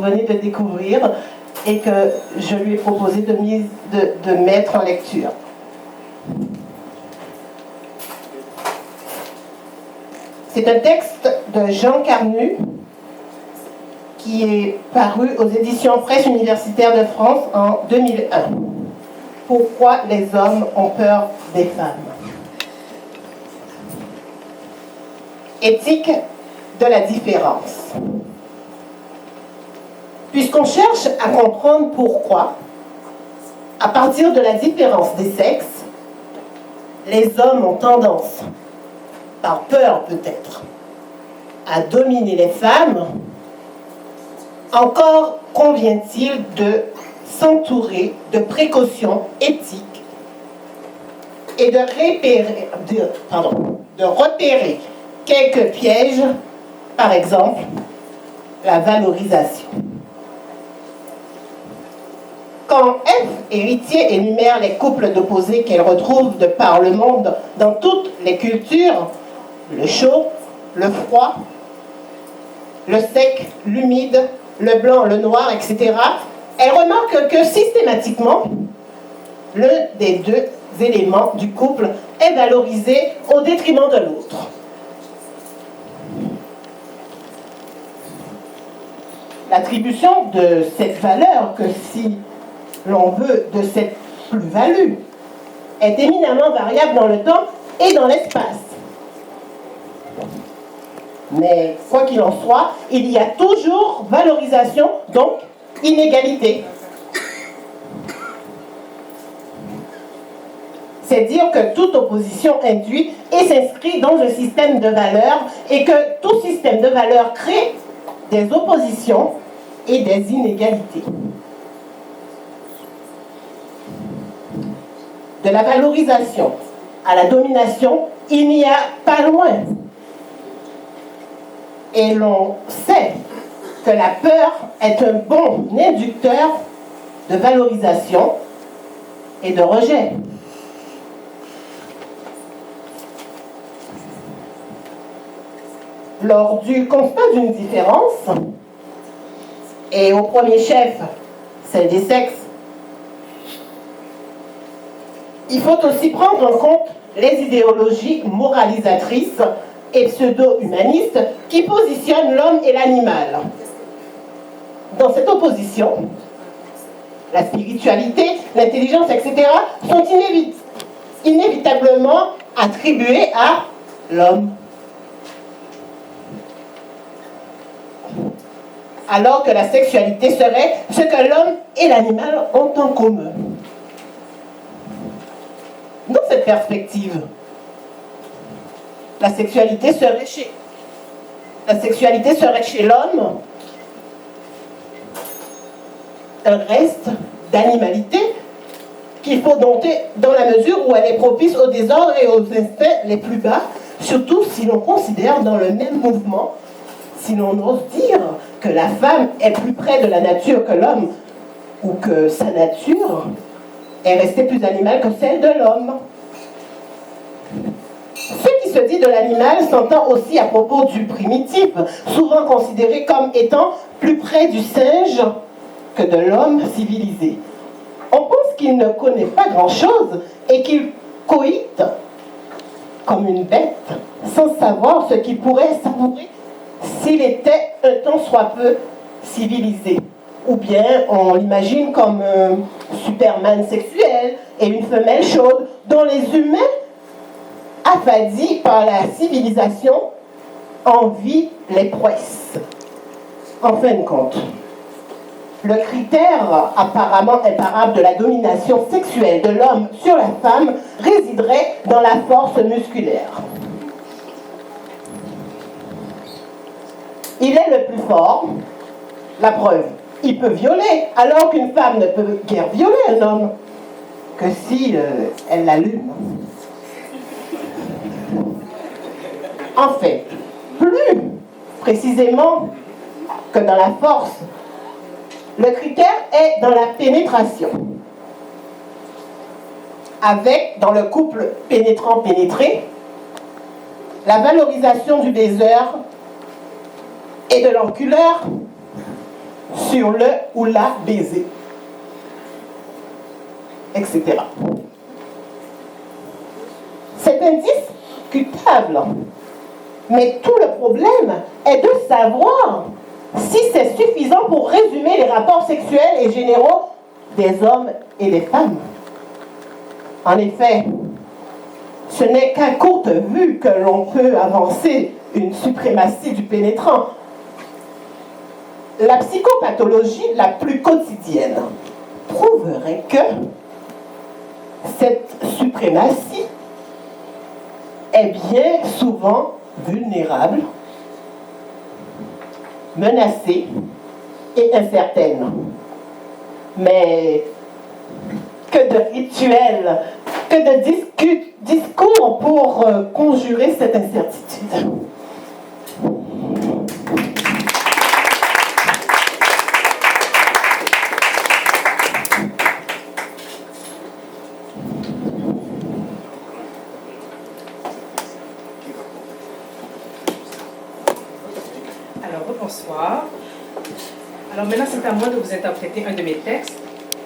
venez de découvrir et que je lui ai proposé de mettre en lecture. C'est un texte de Jean Carnu qui est paru aux éditions Presse universitaire de France en 2001. Pourquoi les hommes ont peur des femmes? Éthique de la différence. Puisqu'on cherche à comprendre pourquoi, à partir de la différence des sexes, les hommes ont tendance, par peur peut-être, à dominer les femmes, encore convient-il de s'entourer de précautions éthiques et de repérer quelques pièges, par exemple, la valorisation. Quand F. Héritier énumère les couples d'opposés qu'elle retrouve de par le monde dans toutes les cultures, le chaud, le froid, le sec, l'humide, le blanc, le noir, etc., elle remarque que systématiquement, l'un des deux éléments du couple est valorisé au détriment de l'autre. L'attribution de cette valeur, que si l'on veut de cette plus-value, est éminemment variable dans le temps et dans l'espace. Mais quoi qu'il en soit, il y a toujours valorisation, donc inégalité. C'est dire que toute opposition induit et s'inscrit dans un système de valeurs et que tout système de valeurs crée des oppositions et des inégalités. De la valorisation à la domination, il n'y a pas loin. Et l'on sait que la peur est un bon inducteur de valorisation et de rejet. Lors du constat d'une différence, et au premier chef, celle des sexes, il faut aussi prendre en compte les idéologies moralisatrices et pseudo-humanistes qui positionnent l'homme et l'animal. Dans cette opposition, la spiritualité, l'intelligence, etc. sont inévitablement attribuées à l'homme. Alors que la sexualité serait ce que l'homme et l'animal ont en commun. Dans cette perspective, la sexualité serait chez l'homme un reste d'animalité qu'il faut dompter dans la mesure où elle est propice au désordre et aux instincts les plus bas, surtout si l'on considère dans le même mouvement, si l'on ose dire que la femme est plus près de la nature que l'homme, ou que sa nature est restée plus animale que celle de l'homme. Ce qui se dit de l'animal s'entend aussi à propos du primitif, souvent considéré comme étant plus près du singe que de l'homme civilisé. On pense qu'il ne connaît pas grand-chose et qu'il coïte comme une bête sans savoir ce qu'il pourrait savourer s'il était un tant soit peu civilisé. Ou bien on l'imagine comme un Superman sexuel et une femelle chaude dont les humains, affadis par la civilisation, envient les prouesses. En fin de compte, le critère apparemment imparable de la domination sexuelle de l'homme sur la femme résiderait dans la force musculaire. Il est le plus fort, la preuve. Il peut violer, alors qu'une femme ne peut guère violer un homme que si elle l'allume. En fait, plus précisément que dans la force, le critère est dans la pénétration. Avec, dans le couple pénétrant-pénétré, la valorisation du baiser et de l'enculeur sur le ou la baiser, etc. C'est indiscutable. Mais tout le problème est de savoir si c'est suffisant pour résumer les rapports sexuels et généraux des hommes et des femmes. En effet, ce n'est qu'à courte vue que l'on peut avancer une suprématie du pénétrant. La psychopathologie la plus quotidienne prouverait que cette suprématie est bien souvent vulnérable, menacée et incertaine. Mais que de rituels, que de discours pour conjurer cette incertitude. Alors, bonsoir. Alors maintenant, c'est à moi de vous interpréter un de mes textes.